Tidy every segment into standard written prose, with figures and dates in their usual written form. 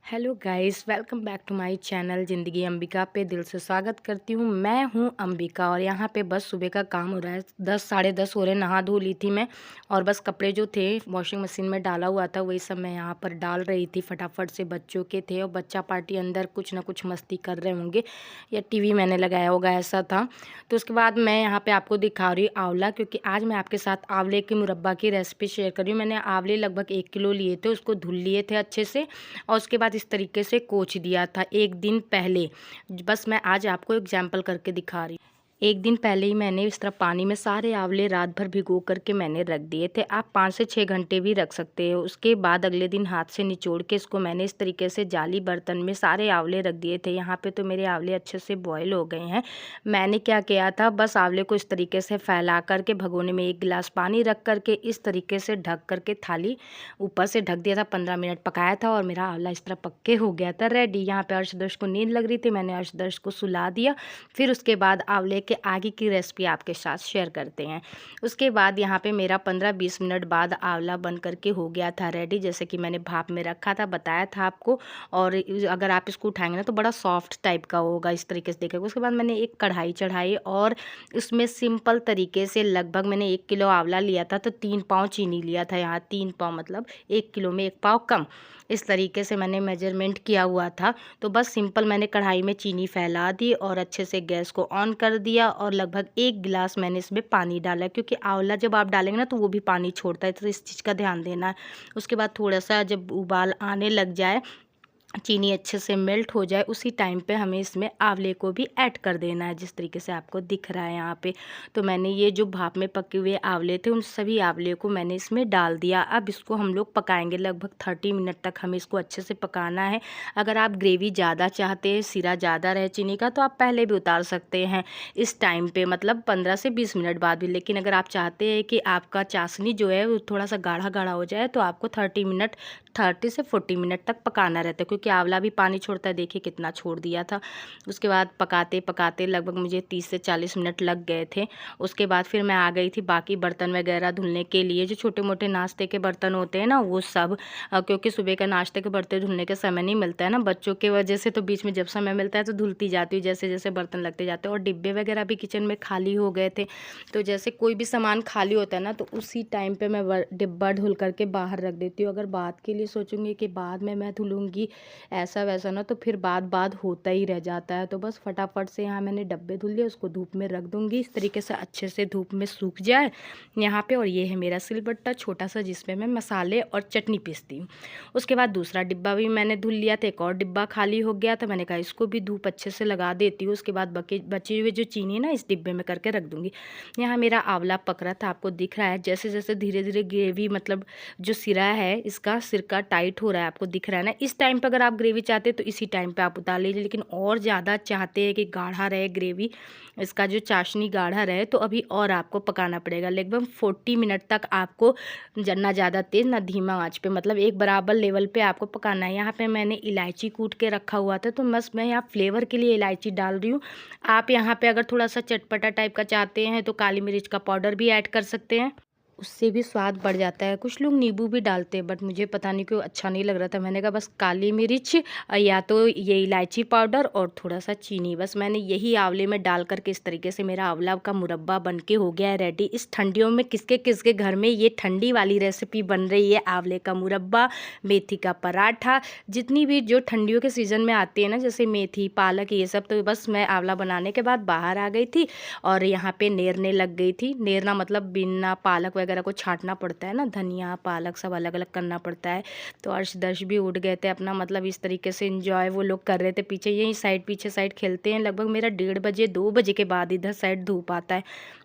Hello guys, welcome back to my channel Zindagi Ambika पे दिल से स्वागत करती हूँ। मैं हूँ अंबिका और यहाँ पे बस सुबह का काम हो रहा है। 10 साढ़े 10 हो रहे, नहा धो ली थी मैं और बस कपड़े जो थे वॉशिंग मशीन में डाला हुआ था वही सब मैं यहाँ पर डाल रही थी। फटाफट से बच्चों के थे और बच्चा पार्टी अंदर कुछ ना कुछ मस्ती कर रहे होंगे या टीवी मैंने लगाया होगा, ऐसा था। तो उसके बाद मैं यहाँ पे आपको दिखा रही हूँ आंवला, क्योंकि आज मैं आपके साथ आंवले की मुरब्बा की रेसिपी शेयर कर रही हूँ। मैंने आंवले लगभग 1 किलो लिए थे, उसको धुल लिए थे अच्छे से और उसके बाद इस तरीके से कोच दिया था 1 दिन पहले। बस मैं आज आपको एग्जाम्पल करके दिखा रही हूँ। 1 दिन पहले ही मैंने इस तरह पानी में सारे आंवले रात भर भिगो करके मैंने रख दिए थे। आप 5 से 6 घंटे भी रख सकते हो। उसके बाद अगले दिन हाथ से निचोड़ के इसको मैंने इस तरीके से जाली बर्तन में सारे आंवले रख दिए थे। यहाँ पे तो मेरे आंवले अच्छे से बॉयल हो गए हैं। मैंने क्या किया था, बस आंवले को इस तरीके से फैला करके भगोने में 1 गिलास पानी रख करके इस तरीके से ढक करके थाली ऊपर से ढक दिया था। 15 मिनट पकाया था और मेरा आंवला इस तरह पक के हो गया था रेडी। यहाँ पे अर्शदर्श को नींद लग रही थी, मैंने अर्शदर्श को सुला दिया। फिर उसके बाद आंवले के आगे की रेसिपी आपके साथ शेयर करते हैं। उसके बाद यहाँ पे मेरा 15-20 मिनट बाद आंवला बन करके हो गया था रेडी, जैसे कि मैंने भाप में रखा था, बताया था आपको। और अगर आप इसको उठाएंगे ना तो बड़ा सॉफ्ट टाइप का होगा, इस तरीके से देखेगा। उसके बाद मैंने एक कढ़ाई चढ़ाई और उसमें सिंपल तरीके से लगभग मैंने 1 किलो आंवला लिया था तो 3 पाव चीनी लिया था। यहाँ 3 पाव मतलब 1 किलो में 1 पाव कम, इस तरीके से मैंने मेजरमेंट किया हुआ था। तो बस सिंपल मैंने कढ़ाई में चीनी फैला दी और अच्छे से गैस को ऑन कर दिया और लगभग 1 गिलास मैंने इसमें पानी डाला, क्योंकि आंवला जब आप डालेंगे ना तो वो भी पानी छोड़ता है, तो इस चीज़ का ध्यान देना है। उसके बाद थोड़ा सा जब उबाल आने लग जाए, चीनी अच्छे से मेल्ट हो जाए, उसी टाइम पे हमें इसमें आंवले को भी ऐड कर देना है, जिस तरीके से आपको दिख रहा है यहाँ पे। तो मैंने ये जो भाप में पके हुए आंवले थे उन सभी आंवले को मैंने इसमें डाल दिया। अब इसको हम लोग पकाएंगे लगभग 30 मिनट तक, हमें इसको अच्छे से पकाना है। अगर आप ग्रेवी ज़्यादा चाहते हैं, सिरा ज़्यादा रहे चीनी का, तो आप पहले भी उतार सकते हैं इस टाइम पर, मतलब 15 से 20 मिनट बाद भी। लेकिन अगर आप चाहते हैं कि आपका चाशनी जो है वो थोड़ा सा गाढ़ा गाढ़ा हो जाए तो आपको 30 से 40 मिनट तक पकाना रहता है, क्योंकि आंवला भी पानी छोड़ता है। देखिए कितना छोड़ दिया था। उसके बाद पकाते पकाते लगभग मुझे 30 से 40 मिनट लग गए थे। उसके बाद फिर मैं आ गई थी बाकी बर्तन वगैरह धुलने के लिए, जो छोटे मोटे नाश्ते के बर्तन होते हैं ना वो सब, क्योंकि सुबह का नाश्ते के बर्तन धुलने के समय नहीं मिलता है ना बच्चों की वजह से, तो बीच में जब समय मिलता है तो धुलती जाती हूँ जैसे जैसे बर्तन लगते जाते हैं। और डिब्बे वगैरह भी किचन में खाली हो गए थे, तो जैसे कोई भी सामान खाली होता है ना तो उसी टाइम पे मैं डिब्बा धुल करके बाहर रख देती हूँ। अगर बात के लिए सोचूंगी कि बाद में मैं धुलूंगी ऐसा वैसा ना, तो फिर बाद होता ही रह जाता है। तो बस फटाफट से यहाँ मैंने डब्बे धुल लिए, उसको धूप में रख दूंगी इस तरीके से अच्छे से धूप में सूख जाए यहाँ पे। और ये है मेरा सिलबट्टा छोटा सा, जिसमें मैं मसाले और चटनी पीसती हूँ। उसके बाद दूसरा डिब्बा भी मैंने धुल लिया था, एक और डिब्बा खाली हो गया था, मैंने कहा इसको भी धूप अच्छे से लगा देती हूँ। उसके बाद बचे हुए जो चीनी ना इस डिब्बे में करके रख दूंगी। यहाँ मेरा आंवला पक रहा था, आपको दिख रहा है जैसे जैसे धीरे धीरे ग्रेवी, मतलब जो सिरा है इसका सिरका टाइट हो रहा है, आपको दिख रहा है ना। इस टाइम पे अगर आप ग्रेवी चाहते हैं तो इसी टाइम पे आप उतार लीजिए, लेकिन और ज़्यादा चाहते हैं कि गाढ़ा रहे ग्रेवी, इसका जो चाशनी गाढ़ा रहे, तो अभी और आपको पकाना पड़ेगा लगभग 40 मिनट तक। आपको ना ज़्यादा तेज़ ना धीमा आंच पे, मतलब एक बराबर लेवल पे आपको पकाना है। यहाँ पे मैंने इलायची कूट के रखा हुआ था, तो बस मैं यहाँ फ्लेवर के लिए इलायची डाल रही हूँ। आप यहाँ पे अगर थोड़ा सा चटपटा टाइप का चाहते हैं तो काली मिर्च का पाउडर भी ऐड कर सकते हैं, उससे भी स्वाद बढ़ जाता है। कुछ लोग नींबू भी डालते हैं, बट मुझे पता नहीं क्यों अच्छा नहीं लग रहा था। मैंने कहा बस काली मिर्च या तो ये इलायची पाउडर और थोड़ा सा चीनी, बस मैंने यही आंवले में डाल करके इस तरीके से मेरा आंवला का मुरब्बा बन के हो गया है रेडी। इस ठंडियों में किसके किसके घर में ये ठंडी वाली रेसिपी बन रही है, आंवले का मुरब्बा, मेथी का पराठा, जितनी भी जो ठंडियों के सीज़न में आती है ना, जैसे मेथी पालक ये सब। तो बस मैं आंवला बनाने के बाद बाहर आ गई थी और यहाँ पे नेरने लग गई थी। नेरना मतलब बिना पालक वगैरह को छांटना पड़ता है ना, धनिया पालक सब अलग अलग करना पड़ता है। तो अर्शदर्श भी उठ गए थे अपना, मतलब इस तरीके से एंजॉय वो लोग कर रहे थे पीछे, यही साइड पीछे साइड खेलते हैं। लगभग मेरा 1:30 बजे 2 बजे के बाद इधर साइड धूप आता है।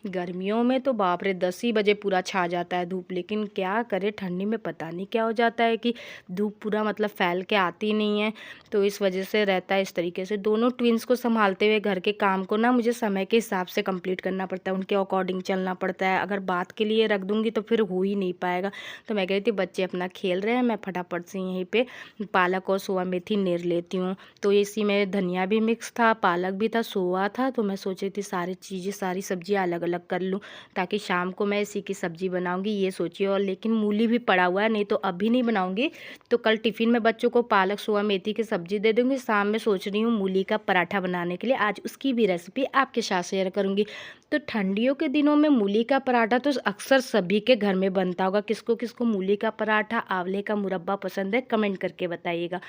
गर्मियों में तो बाप रे 10 ही बजे पूरा छा जाता है धूप, लेकिन क्या करे ठंडी में पता नहीं क्या हो जाता है कि धूप पूरा मतलब फैल के आती नहीं है, तो इस वजह से रहता है इस तरीके से। दोनों ट्विंस को संभालते हुए घर के काम को ना मुझे समय के हिसाब से कंप्लीट करना पड़ता है, उनके अकॉर्डिंग चलना पड़ता है। अगर बात के लिए रख दूंगी तो फिर हो ही नहीं पाएगा। तो मैं कह रही थी बच्चे अपना खेल रहे हैं, मैं फटाफट से यहीं पे पालक और सोया मेथी नेर लेती हूँ। तो इसी में धनिया भी मिक्स था, पालक भी था, सोया था, तो मैं सोच रही थी सारी चीज़ें सारी सब्जियाँ अलग अलग कर लूँ, ताकि शाम को मैं इसी की सब्ज़ी बनाऊँगी ये सोची। और लेकिन मूली भी पड़ा हुआ है, नहीं तो अभी नहीं बनाऊँगी, तो कल टिफ़िन में बच्चों को पालक सोया मेथी की सब्ज़ी दे दूँगी। शाम में सोच रही हूँ मूली का पराठा बनाने के लिए, आज उसकी भी रेसिपी आपके साथ शेयर करूँगी। तो ठंडियों के दिनों में मूली का पराठा तो अक्सर सभी के घर में बनता होगा। किसको किसको मूली का पराठा, आंवले का मुरब्बा पसंद है, कमेंट करके बताइएगा।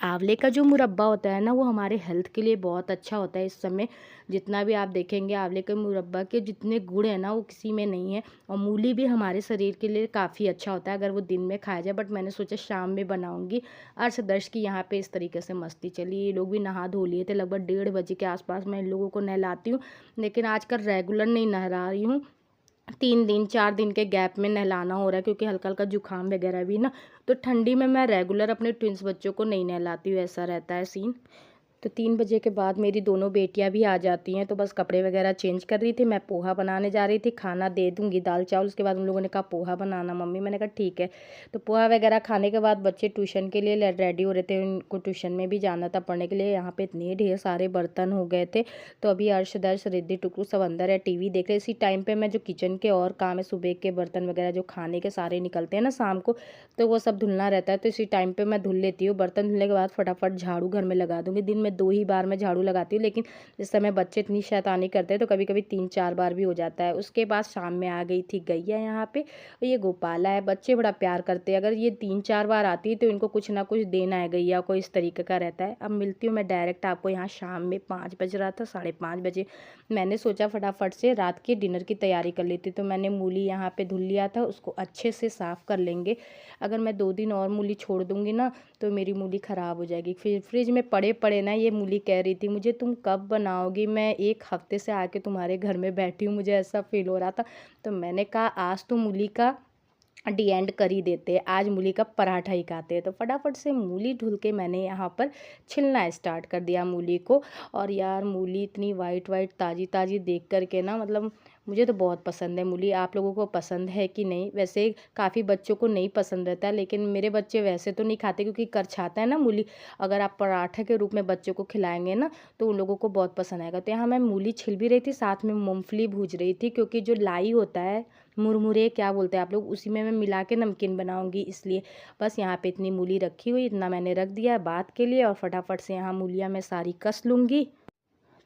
आंवले का जो मुरब्बा होता है ना, वो हमारे हेल्थ के लिए बहुत अच्छा होता है। इस समय जितना भी आप देखेंगे आंवले के मुरब्बा के जितने गुण है ना, वो किसी में नहीं है। और मूली भी हमारे शरीर के लिए काफ़ी अच्छा होता है अगर वो दिन में खाया जाए, बट मैंने सोचा शाम में बनाऊंगी। अर्श दर्श की यहाँ पे इस तरीके से मस्ती चली। ये लोग भी नहा धो लिए थे, लगभग 1:30 बजे के आसपास मैं इन लोगों को नहलाती हूँ, लेकिन आजकल रेगुलर नहीं नहला रही हूँ। 3 दिन 4 दिन के गैप में नहलाना हो रहा है, क्योंकि हल्का हल्का जुकाम वगैरह भी ना, तो ठंडी में मैं रेगुलर अपने ट्विंस बच्चों को नहीं नहलाती हूँ, ऐसा रहता है सीन। तो 3 बजे के बाद मेरी दोनों बेटियां भी आ जाती हैं, तो बस कपड़े वगैरह चेंज कर रही थी। मैं पोहा बनाने जा रही थी, खाना दे दूंगी दाल चावल। उसके बाद उन लोगों ने कहा पोहा बनाना मम्मी, मैंने कहा ठीक है। तो पोहा वगैरह खाने के बाद बच्चे ट्यूशन के लिए रेडी हो रहे थे, उनको ट्यूशन में भी जाना था पढ़ने के लिए। यहाँ पे इतने ढेर सारे बर्तन हो गए थे, तो अभी अर्श दर्श रिद्धि टुकड़ू सब अंदर है, टीवी देख रहे। इसी टाइम पे मैं जो किचन के और काम है, सुबह के बर्तन वगैरह जो खाने के सारे निकलते हैं ना शाम को, तो वो सब धुलना रहता है। तो इसी टाइम पे मैं धुल लेती हूँ। बर्तन धुलने के बाद फटाफट झाड़ू घर में लगा दूंगी। दिन में 2 ही बार मैं झाड़ू लगाती हूँ, लेकिन इस समय बच्चे इतनी शैतानी करते हैं तो कभी कभी 3-4 बार भी हो जाता है। उसके बाद शाम में आ गई थी गैया यहाँ पे, और ये गोपाला है। बच्चे बड़ा प्यार करते हैं, अगर ये 3-4 बार आती है तो इनको कुछ ना कुछ देना है गैया को, इस तरीके का रहता है। अब मिलती हूँ मैं डायरेक्ट आपको यहाँ शाम में। 5 बज रहा था, 5:30 बजे। मैंने सोचा फटाफट से रात के डिनर की तैयारी कर लेती, तो मैंने मूली यहाँ पे धुल लिया था, उसको अच्छे से साफ़ कर लेंगे। अगर मैं 2 दिन और मूली छोड़ दूँगी ना, तो मेरी मूली ख़राब हो जाएगी। फिर फ्रिज में पड़े पड़े ना, ये मूली कह रही थी मुझे तुम कब बनाओगी, मैं 1 हफ्ते से आके तुम्हारे घर में बैठी हूँ, मुझे ऐसा फील हो रहा था। तो मैंने कहा आज तो मूली का डी एंड कर ही देते हैं, आज मूली का पराठा ही खाते हैं। तो फटाफट से मूली धुल के मैंने यहाँ पर छिलना स्टार्ट कर दिया मूली को। और यार मूली इतनी वाइट वाइट ताज़ी ताज़ी देख कर के ना, मतलब मुझे तो बहुत पसंद है मूली। आप लोगों को पसंद है कि नहीं? वैसे काफ़ी बच्चों को नहीं पसंद रहता है, लेकिन मेरे बच्चे वैसे तो नहीं खाते, क्योंकि करछाता है ना मूली। अगर आप पराठा के रूप में बच्चों को खिलाएंगे ना, तो उन लोगों को बहुत पसंद आएगा। तो यहाँ मैं मूली छिल भी रही थी, साथ में मूंगफली भूज रही थी, क्योंकि जो लाई होता है, मुरमुरे क्या बोलते हैं आप लोग, उसी में मैं मिला के नमकीन बनाऊंगी, इसलिए। बस यहाँ पे इतनी मूली रखी हुई, इतना मैंने रख दिया है बात के लिए। और फटाफट से यहाँ मूलियाँ मैं सारी कस लूँगी।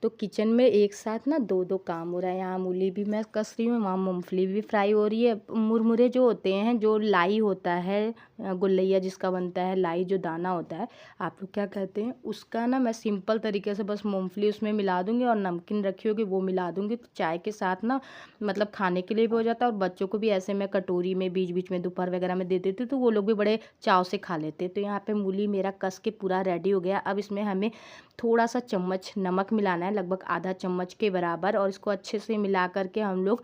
तो किचन में एक साथ ना 2-2 काम हो रहा है। यहाँ मूली भी मैं कस रही हूँ, वहाँ मूंगफली भी फ्राई हो रही है। मुरमुरे जो होते हैं, जो लाई होता है, गुल्लैया जिसका बनता है, लाई जो दाना होता है, आप लोग क्या कहते हैं उसका ना, मैं सिंपल तरीके से बस मूंगफली उसमें मिला दूँगी और नमकीन रखी होगी वो मिला दूँगी। तो चाय के साथ ना, मतलब खाने के लिए भी हो जाता है, और बच्चों को भी ऐसे मैं कटोरी में बीच बीच में दोपहर वगैरह में दे देती हूँ, तो वो लोग भी बड़े चाव से खा लेते हैं। तो यहाँ पे मूली मेरा कस के पूरा रेडी हो गया। अब इसमें हमें थोड़ा सा चम्मच नमक मिलाना है, लगभग आधा चम्मच के बराबर, और इसको अच्छे से मिला करके हम लोग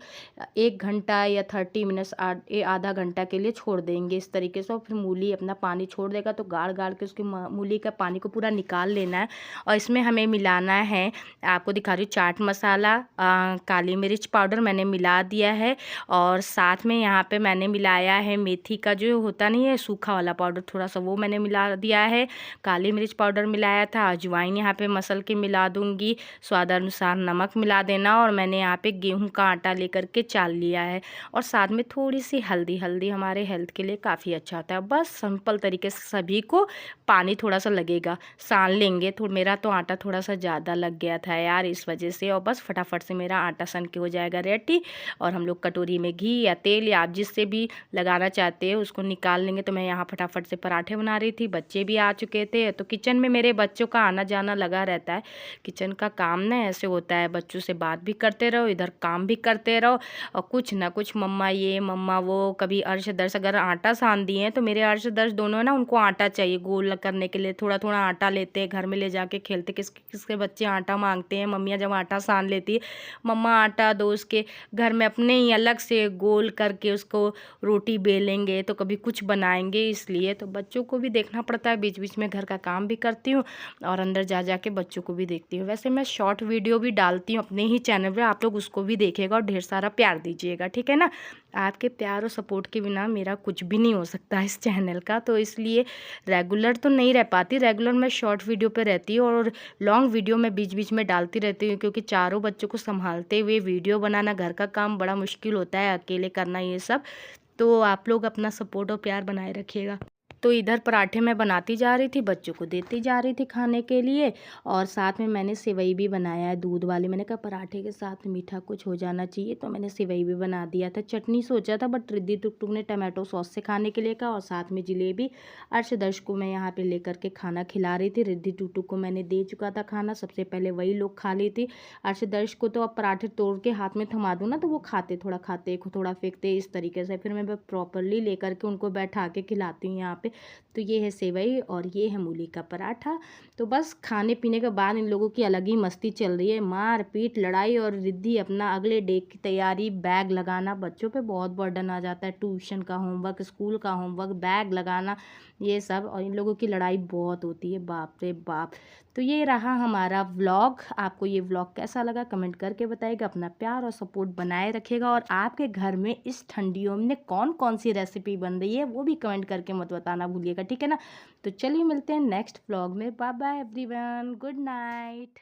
1 घंटा या 30 मिनट्स आधा घंटा के लिए छोड़ देंगे इस तरीके से। और फिर मूली अपना पानी छोड़ देगा, तो गाड़ गाड़ के उसकी मूली का पानी को पूरा निकाल लेना है। और इसमें हमें मिलाना है, आपको दिखा रही हूँ, चाट मसाला, काली मिर्च पाउडर मैंने मिला दिया है, और साथ में यहाँ पे मैंने मिलाया है मेथी का जो होता नहीं है सूखा वाला पाउडर, थोड़ा सा वो मैंने मिला दिया है। काली मिर्च पाउडर मिलाया था, अजवाइन यहाँ पे मसल के मिला दूंगी, स्वाद अनुसार नमक मिला देना। और मैंने यहाँ पे गेहूं का आटा लेकर के चाल लिया है, और साथ में थोड़ी सी हल्दी। हल्दी हमारे हेल्थ के लिए काफ़ी अच्छा होता है। बस सिंपल तरीके से सभी को पानी थोड़ा सा लगेगा, सान लेंगे। तो मेरा तो आटा थोड़ा सा ज़्यादा लग गया था यार, इस वजह से। और बस फटाफट से मेरा आटा सन के हो जाएगा रेडी, और हम लोग कटोरी में घी या तेल या आप जिससे भी लगाना चाहते हैं उसको निकाल लेंगे। तो मैं यहाँ फटाफट से पराठे बना रही थी, बच्चे भी आ चुके थे। तो किचन में मेरे बच्चों का आना जाना लगा रहता है। किचन का काम ना ऐसे होता है, बच्चों से बात भी करते रहो, इधर काम भी करते रहो, और कुछ ना कुछ मम्मा ये मम्मा वो। कभी अर्श दर्श अगर आटा सान दिए हैं, तो मेरे अर्श दर्श दोनों ना, उनको आटा चाहिए गोल करने के लिए। थोड़ा थोड़ा आटा लेते हैं, घर में ले जाके खेलते। किसके बच्चे आटा मांगते हैं, मम्मियाँ जब आटा सान लेती है, मम्मा आटा दो, उसके घर में अपने ही अलग से गोल करके उसको रोटी बेलेंगे, तो कभी कुछ बनाएंगे, इसलिए। तो बच्चों को भी देखना पड़ता है, बीच बीच में घर का काम भी करती हूँ और अंदर जा जा के बच्चों को भी देखती हूँ। वैसे मैं शॉर्ट वीडियो भी डालती हूँ अपने ही चैनल पे, आप लोग उसको भी देखिएगा और ढेर सारा प्यार दीजिएगा, ठीक है ना। आपके प्यार और सपोर्ट के बिना मेरा कुछ भी नहीं हो सकता इस चैनल का, तो इसलिए रेगुलर तो नहीं रह पाती, रेगुलर मैं शॉर्ट वीडियो पे रहती हूँ और लॉन्ग वीडियो मैं बीच बीच में डालती रहती हूँ, क्योंकि चारों बच्चों को संभालते हुए वीडियो बनाना, घर का काम बड़ा मुश्किल होता है, अकेले करना ये सब। तो आप लोग अपना सपोर्ट और प्यार बनाए रखिएगा। तो इधर पराठे मैं बनाती जा रही थी, बच्चों को देती जा रही थी खाने के लिए, और साथ में मैंने सेवई भी बनाया है दूध वाली। मैंने कहा पराठे के साथ मीठा कुछ हो जाना चाहिए, तो मैंने सेवई भी बना दिया था। चटनी सोचा था, बट रिद्धि टुकटुक ने टमाटो सॉस से खाने के लिए कहा, और साथ में जलेबी। अर्शदर्श को मैं यहाँ पे लेकर के खाना खिला रही थी। रिद्धि टुकटुक को मैंने दे चुका था खाना, सबसे पहले वही लोग खा ली थी। अर्शदर्श को तो अब पराठे तोड़ के हाथ में थमा दूँ ना, तो वो खाते, थोड़ा फेंकते, इस तरीके से फिर मैं प्रॉपरली लेकर के उनको बैठा के खिलाती हूँ यहाँ पे। तो ये है सेवई और ये है मूली का पराठा। तो बस खाने पीने के बाद इन लोगों की अलग ही मस्ती चल रही है, मार पीट लड़ाई, और रिद्धि अपना अगले डे की तैयारी, बैग लगाना। बच्चों पे बहुत बर्डन आ जाता है, ट्यूशन का होमवर्क, स्कूल का होमवर्क, बैग लगाना, ये सब, और इन लोगों की लड़ाई बहुत होती है, बाप रे बाप। तो ये रहा हमारा व्लॉग। आपको ये व्लॉग कैसा लगा कमेंट करके बताइएगा। अपना प्यार और सपोर्ट बनाए रखिएगा, और आपके घर में इस ठंडियों में कौन कौन सी रेसिपी बन रही है वो भी कमेंट करके मत बताना भूलिएगा, ठीक है ना। तो चलिए मिलते हैं नेक्स्ट व्लॉग में। Bye bye everyone, good night.